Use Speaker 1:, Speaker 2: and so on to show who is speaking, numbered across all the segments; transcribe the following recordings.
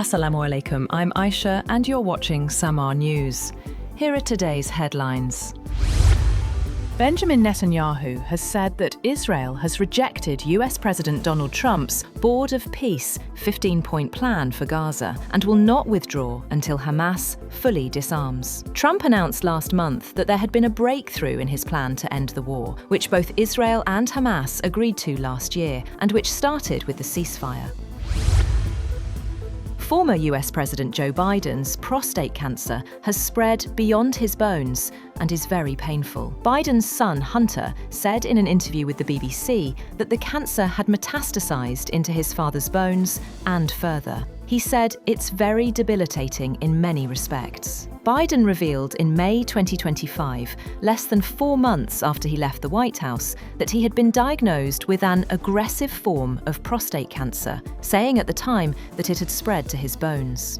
Speaker 1: Assalamu alaikum, I'm Aisha and you're watching SAMAA News. Here are today's headlines. Benjamin Netanyahu has said that Israel has rejected US President Donald Trump's Board of Peace 15-point plan for Gaza and will not withdraw until Hamas fully disarms. Trump announced last month that there had been a breakthrough in his plan to end the war, which both Israel and Hamas agreed to last year and which started with the ceasefire. Former US President Joe Biden's prostate cancer has spread beyond his bones and is very painful. Biden's son, Hunter, said in an interview with the BBC that the cancer had metastasized into his father's bones and further. He said it's very debilitating in many respects. Biden revealed in May 2025, less than 4 months after he left the White House, that he had been diagnosed with an aggressive form of prostate cancer, saying at the time that it had spread to his bones.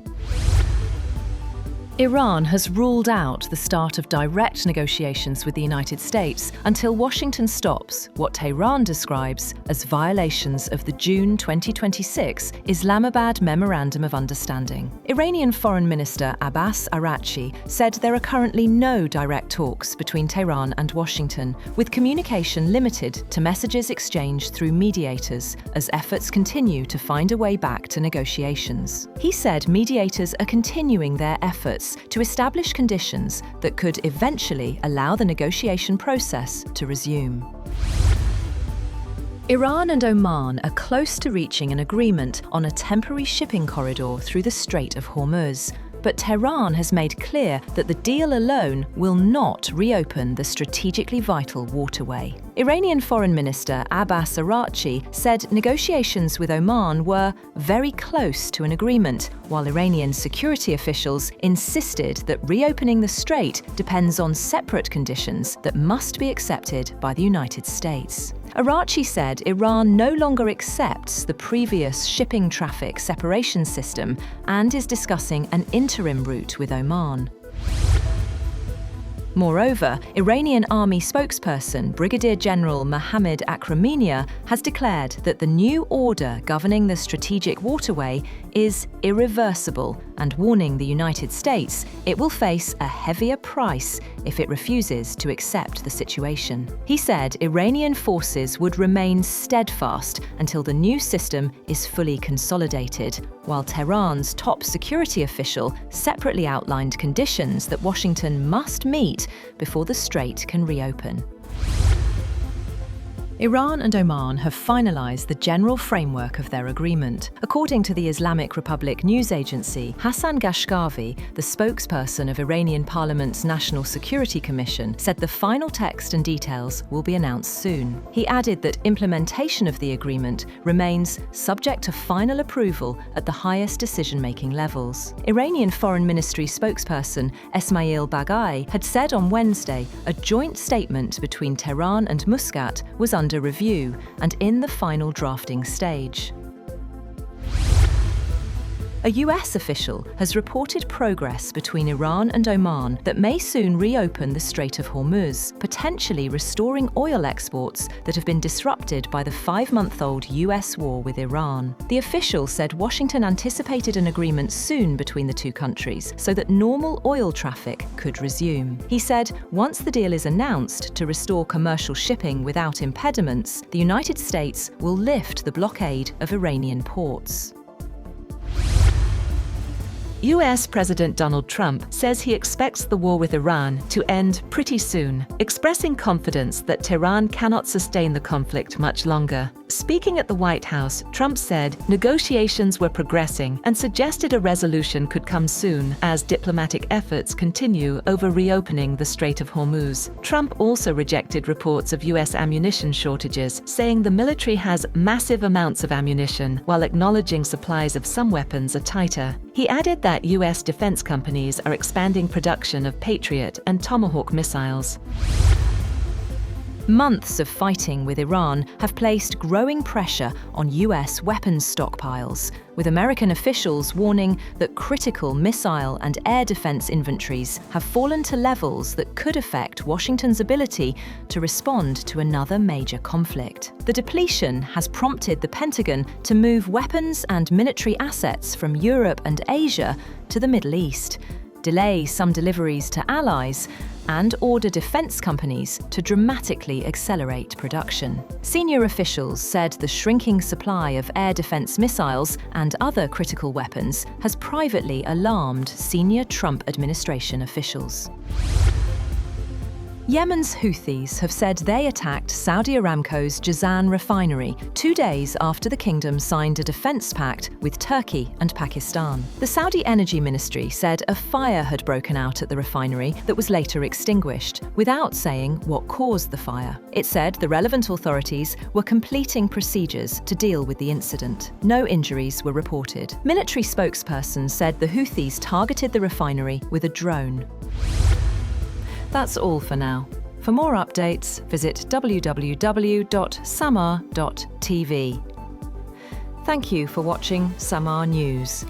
Speaker 1: Iran has ruled out the start of direct negotiations with the United States until Washington stops what Tehran describes as violations of the June 2026 Islamabad Memorandum of Understanding. Iranian Foreign Minister Abbas Araghchi said there are currently no direct talks between Tehran and Washington, with communication limited to messages exchanged through mediators as efforts continue to find a way back to negotiations. He said mediators are continuing their efforts to establish conditions that could eventually allow the negotiation process to resume. Iran and Oman are close to reaching an agreement on a temporary shipping corridor through the Strait of Hormuz, but Tehran has made clear that the deal alone will not reopen the strategically vital waterway. Iranian Foreign Minister Abbas Araghchi said negotiations with Oman were very close to an agreement, while Iranian security officials insisted that reopening the strait depends on separate conditions that must be accepted by the United States. Araghchi said Iran no longer accepts the previous shipping traffic separation system and is discussing an interim route with Oman. Moreover, Iranian army spokesperson Brigadier General Mohammad Akraminia has declared that the new order governing the strategic waterway is irreversible and warning the United States it will face a heavier price if it refuses to accept the situation. He said Iranian forces would remain steadfast until the new system is fully consolidated, while Tehran's top security official separately outlined conditions that Washington must meet before the strait can reopen. Iran and Oman have finalized the general framework of their agreement. According to the Islamic Republic news agency, Hassan Ghashgavi, the spokesperson of Iranian Parliament's National Security Commission, said the final text and details will be announced soon. He added that implementation of the agreement remains subject to final approval at the highest decision-making levels. Iranian Foreign Ministry spokesperson Esmail Baghai had said on Wednesday a joint statement between Tehran and Muscat was under review and in the final drafting stage. A US official has reported progress between Iran and Oman that may soon reopen the Strait of Hormuz, potentially restoring oil exports that have been disrupted by the 5-month-old US war with Iran. The official said Washington anticipated an agreement soon between the two countries so that normal oil traffic could resume. He said once the deal is announced to restore commercial shipping without impediments, the United States will lift the blockade of Iranian ports. US President Donald Trump says he expects the war with Iran to end pretty soon, expressing confidence that Tehran cannot sustain the conflict much longer. Speaking at the White House, Trump said negotiations were progressing and suggested a resolution could come soon as diplomatic efforts continue over reopening the Strait of Hormuz. Trump also rejected reports of US ammunition shortages, saying the military has massive amounts of ammunition, while acknowledging supplies of some weapons are tighter. He added that US defense companies are expanding production of Patriot and Tomahawk missiles. Months of fighting with Iran have placed growing pressure on US weapons stockpiles, with American officials warning that critical missile and air defense inventories have fallen to levels that could affect Washington's ability to respond to another major conflict. The depletion has prompted the Pentagon to move weapons and military assets from Europe and Asia to the Middle East, delay some deliveries to allies, and order defense companies to dramatically accelerate production. Senior officials said the shrinking supply of air defense missiles and other critical weapons has privately alarmed senior Trump administration officials. Yemen's Houthis have said they attacked Saudi Aramco's Jazan refinery 2 days after the kingdom signed a defense pact with Turkey and Pakistan. The Saudi Energy Ministry said a fire had broken out at the refinery that was later extinguished, without saying what caused the fire. It said the relevant authorities were completing procedures to deal with the incident. No injuries were reported. Military spokespersons said the Houthis targeted the refinery with a drone. That's all for now. For more updates, visit www.samaa.tv. Thank you for watching SAMAA News.